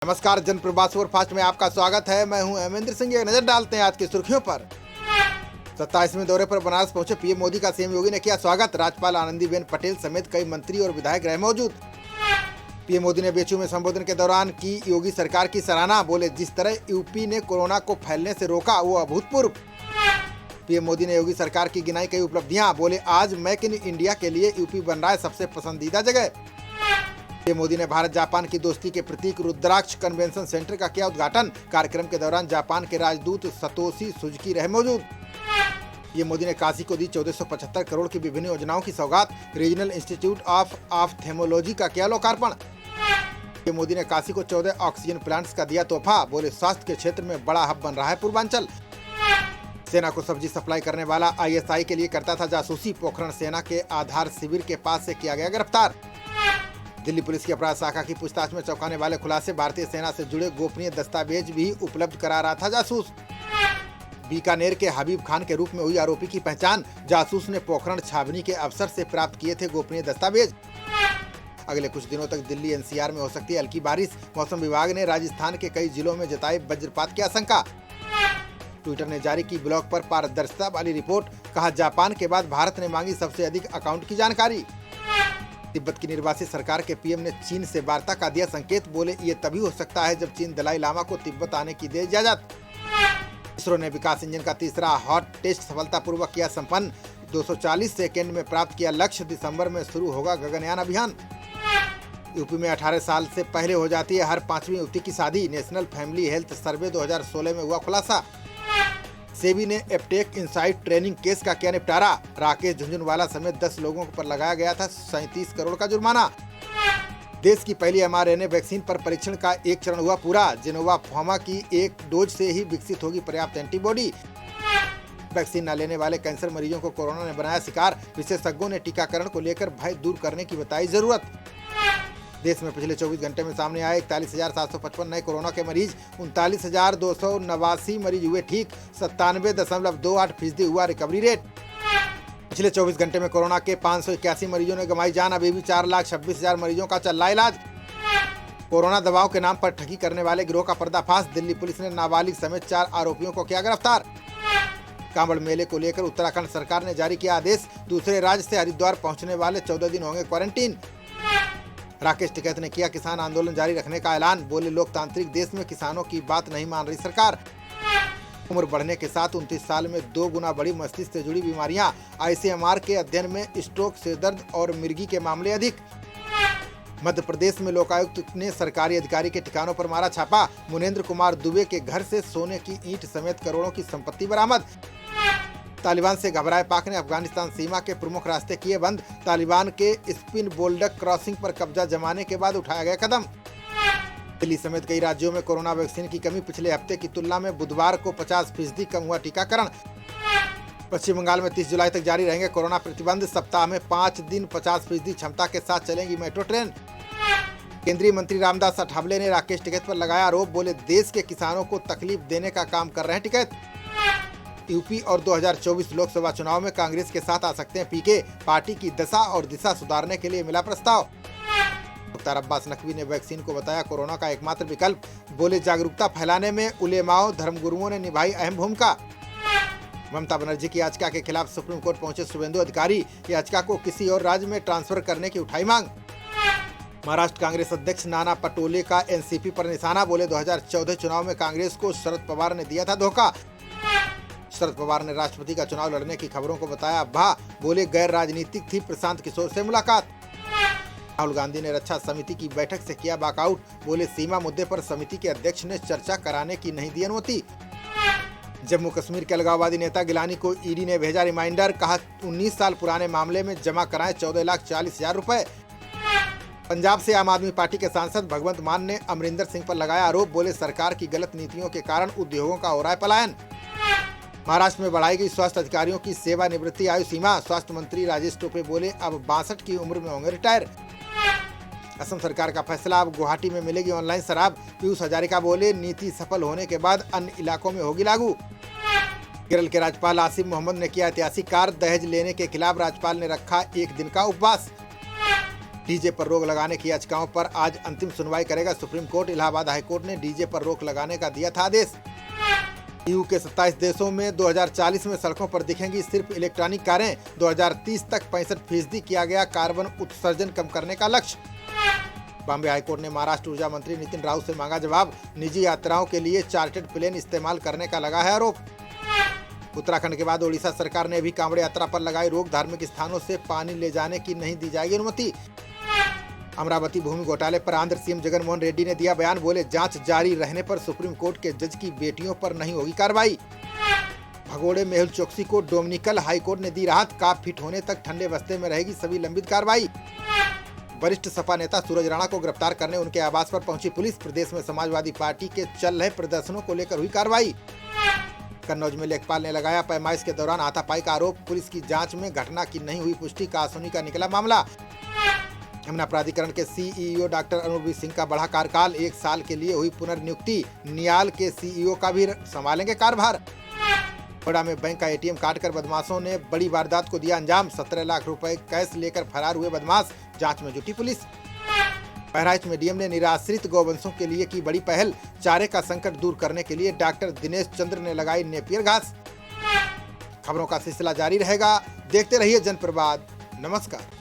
नमस्कार, जनप्रवास सुपरफास्ट में आपका स्वागत है। मैं हूं हेमेंद्र सिंह। एक नजर डालते हैं आज की सुर्खियों पर। 27वें दौरे पर बनारस पहुंचे पीएम मोदी का सीएम योगी ने किया स्वागत। राज्यपाल आनंदीबेन पटेल समेत कई मंत्री और विधायक रहे मौजूद। पीएम मोदी ने बीएचयू में संबोधन के दौरान की योगी सरकार की सराहना। बोले, जिस तरह यूपी ने कोरोना को फैलने से रोका वो अभूतपूर्व। पीएम मोदी ने योगी सरकार की गिनाई कई उपलब्धियां। बोले, आज मेक इन इंडिया के लिए यूपी बन रहा है सबसे पसंदीदा जगह। पीएम मोदी ने भारत जापान की दोस्ती के प्रतीक रुद्राक्ष कन्वेंशन सेंटर का किया उद्घाटन। कार्यक्रम के दौरान जापान के राजदूत सतोशी सुजुकी रहे मौजूद। पीएम मोदी ने काशी को दी 1475 करोड़ की विभिन्न योजनाओं की सौगात। रीजनल इंस्टीट्यूट ऑफ ऑप्थेमोलॉजी का किया लोकार्पण। पीएम मोदी ने काशी को 14 ऑक्सीजन प्लांट्स का दिया तोहफा। बोले, स्वास्थ्य के क्षेत्र में बड़ा हब बन रहा है पूर्वांचल। सेना को सब्जी सप्लाई करने वाला आईएसआई के लिए करता था जासूसी। पोखरण सेना के आधार शिविर के पास से किया गया गिरफ्तार। दिल्ली पुलिस की अपराध शाखा की पूछताछ में चौंकाने वाले खुलासे। भारतीय सेना से जुड़े गोपनीय दस्तावेज भी उपलब्ध करा रहा था जासूस। बीकानेर के हबीब खान के रूप में हुई आरोपी की पहचान। जासूस ने पोखरण छावनी के अफसर से प्राप्त किए थे गोपनीय दस्तावेज। अगले कुछ दिनों तक दिल्ली एनसीआर में हो सकती है हल्की बारिश। मौसम विभाग ने राजस्थान के कई जिलों में जताई वज्रपात की आशंका। ट्विटर ने जारी की ब्लॉग पर पारदर्शिता वाली रिपोर्ट। कहा, जापान के बाद भारत ने मांगी सबसे अधिक अकाउंट की जानकारी। तिब्बत की निर्वासित सरकार के पीएम ने चीन से वार्ता का दिया संकेत। बोले, ये तभी हो सकता है जब चीन दलाई लामा को तिब्बत आने की दे इजाजत। इसरो ने विकास इंजन का तीसरा हॉट टेस्ट सफलतापूर्वक किया संपन्न। 240 सेकेंड में प्राप्त किया लक्ष्य। दिसंबर में शुरू होगा गगनयान अभियान। यूपी में 18 साल से पहले हो जाती है हर 5वीं युवती की शादी। नेशनल फैमिली हेल्थ सर्वे 2016 में हुआ खुलासा। सेबी ने एपटेक इनसाइड ट्रेनिंग केस का किया निपटारा। राकेश झुंझुनवाला समेत 10 लोगों पर लगाया गया था 37 करोड़ का जुर्माना। देश की पहली mRNA वैक्सीन पर परीक्षण का एक चरण हुआ पूरा। जिनोवा फार्मा की एक डोज से ही विकसित होगी पर्याप्त एंटीबॉडी। वैक्सीन न लेने वाले कैंसर मरीजों को कोरोना ने बनाया शिकार। विशेषज्ञों ने टीकाकरण को लेकर भय दूर करने की बताई जरूरत। देश में पिछले 24 घंटे में सामने आए 41,755 नए कोरोना के मरीज। 39,289 मरीज हुए ठीक। 97.28% हुआ रिकवरी रेट। पिछले 24 घंटे में कोरोना के 581 मरीजों ने गंवाई जान। अभी भी 4,26,000 मरीजों का चल रहा इलाज। कोरोना दवाओं के नाम पर ठगी करने वाले गिरोह का पर्दाफाश। दिल्ली पुलिस ने नाबालिग समेत 4 आरोपियों को किया गिरफ्तार। कांवड़ मेले को लेकर उत्तराखंड सरकार ने जारी किया आदेश। दूसरे राज्य से हरिद्वार पहुंचने वाले 14 दिन होंगे क्वारंटीन। राकेश टिकैत ने किया किसान आंदोलन जारी रखने का ऐलान। बोले, लोकतांत्रिक देश में किसानों की बात नहीं मान रही सरकार। उम्र बढ़ने के साथ 29 साल में 2 गुना बढ़ी मस्तिष्क से जुड़ी बीमारियां। आईसीएमआर के अध्ययन में स्ट्रोक, सिरदर्द और मिर्गी के मामले अधिक। मध्य प्रदेश में लोकायुक्त ने सरकारी अधिकारी के ठिकानों पर मारा छापा। मुनेंद्र कुमार दुबे के घर से सोने की ईंट समेत करोड़ों की संपत्ति बरामद। तालिबान से घबराए पाक ने अफगानिस्तान सीमा के प्रमुख रास्ते किए बंद। तालिबान के स्पिन बोल्डक क्रॉसिंग पर कब्जा जमाने के बाद उठाया गया कदम। दिल्ली समेत कई राज्यों में कोरोना वैक्सीन की कमी। पिछले हफ्ते की तुलना में बुधवार को 50% कम हुआ टीकाकरण। पश्चिम बंगाल में 30 जुलाई तक जारी रहेंगे कोरोना प्रतिबंध। सप्ताह में 5 दिन 50% क्षमता के साथ चलेंगी मेट्रो ट्रेन। केंद्रीय मंत्री रामदास अठावले ने राकेश टिकैत पर लगाया आरोप। बोले, देश के किसानों को तकलीफ देने का काम कर रहे हैं टिकैत। यूपी और 2024 लोकसभा चुनाव में कांग्रेस के साथ आ सकते हैं पीके। पार्टी की दशा और दिशा सुधारने के लिए मिला प्रस्ताव। मुख्तार अब्बास नकवी ने वैक्सीन को बताया कोरोना का एकमात्र विकल्प। बोले, जागरूकता फैलाने में उलेमाओं धर्मगुरुओं ने निभाई अहम भूमिका। ममता बनर्जी की याचिका के खिलाफ सुप्रीम कोर्ट पहुंचे शुभेंदु अधिकारी। याचिका को किसी और राज्य में ट्रांसफर करने की उठाई मांग। महाराष्ट्र कांग्रेस अध्यक्ष नाना पटोले का एनसीपी पर निशाना। बोले, 2014 चुनाव में कांग्रेस को शरद पवार ने दिया था धोखा। शरद पवार ने राष्ट्रपति का चुनाव लड़ने की खबरों को बताया अफवाह। बोले, गैर राजनीतिक थी प्रशांत किशोर से मुलाकात। राहुल गांधी ने रक्षा समिति की बैठक से किया वॉकआउट। बोले, सीमा मुद्दे पर समिति के अध्यक्ष ने चर्चा कराने की नहीं दी अनुमति। जम्मू कश्मीर के अलगाववादी नेता गिलानी को ईडी ने भेजा रिमाइंडर। कहा, 19 साल पुराने मामले में जमा कराएं 14,40,000 रुपए। पंजाब से आम आदमी पार्टी के सांसद भगवंत मान ने अमरिंदर सिंह पर लगाया आरोप। बोले, सरकार की गलत नीतियों के कारण उद्योगों का हो रहा है पलायन। महाराष्ट्र में बढ़ाई गई स्वास्थ्य अधिकारियों की सेवानिवृत्ति आयु सीमा। स्वास्थ्य मंत्री राजेश टोपे बोले, अब 62 की उम्र में होंगे रिटायर। असम सरकार का फैसला, अब गुवाहाटी में मिलेगी ऑनलाइन शराब। पीयूष हजारिका बोले, नीति सफल होने के बाद अन्य इलाकों में होगी लागू। केरल के राज्यपाल आसिफ मोहम्मद ने किया ऐतिहासिक कार्य। दहेज लेने के खिलाफ राज्यपाल ने रखा 1 दिन का उपवास। डीजे पर रोक लगाने की याचिकाओं पर आज अंतिम सुनवाई करेगा सुप्रीम कोर्ट। इलाहाबाद हाईकोर्ट ने डीजे पर रोक लगाने का दिया था आदेश। ईयू के 27 देशों में 2040 में सड़कों पर दिखेंगी सिर्फ इलेक्ट्रॉनिक कारें। 2030 तक 65% किया गया कार्बन उत्सर्जन कम करने का लक्ष्य। बॉम्बे हाईकोर्ट ने महाराष्ट्र ऊर्जा मंत्री नितिन राउत से मांगा जवाब। निजी यात्राओं के लिए चार्टर्ड प्लेन इस्तेमाल करने का लगा है आरोप। उत्तराखंड के बाद ओडिशा सरकार ने भी कांवड़ यात्रा पर लगाई रोक। धार्मिक स्थानों से पानी ले जाने की नहीं दी जाएगी अनुमति। अमरावती भूमि घोटाले पर आंध्र सीएम जगनमोहन रेड्डी ने दिया बयान। बोले जांच जारी रहने पर सुप्रीम कोर्ट के जज की बेटियों पर नहीं होगी कार्रवाई। भगोड़े मेहुल चोकसी को डोमिनिकल हाईकोर्ट ने दी राहत। काप फिट होने तक ठंडे बस्ते में रहेगी सभी लंबित कार्रवाई। वरिष्ठ सपा नेता सूरज राणा को गिरफ्तार करने उनके आवास पर पहुंची पुलिस। प्रदेश में समाजवादी पार्टी के चल रहे प्रदर्शनों को लेकर हुई कार्रवाई। कन्नौज में लेखपाल ने लगाया पैमाइश के दौरान हाथापाई का आरोप। पुलिस की जांच में घटना की नहीं हुई पुष्टि। कासुनी का निकला मामला। यमुना प्राधिकरण के सीईओ डॉक्टर अनूपवीर सिंह का बढ़ा कार्यकाल। 1 साल के लिए हुई पुनर्नियुक्ति। नियाल के सीईओ का भी संभालेंगे कार्यभार। नोएडा में बैंक का एटीएम काटकर बदमाशों ने बड़ी वारदात को दिया अंजाम। 17 लाख रुपए कैश लेकर फरार हुए बदमाश। जांच में जुटी पुलिस। बहराइच में डीएम ने निराश्रित गौवंशों के लिए की बड़ी पहल। चारे का संकट दूर करने के लिए डॉक्टर दिनेश चंद्र ने लगाई नेपियर घास। खबरों का सिलसिला जारी रहेगा। देखते रहिए जनप्रवाद। नमस्कार।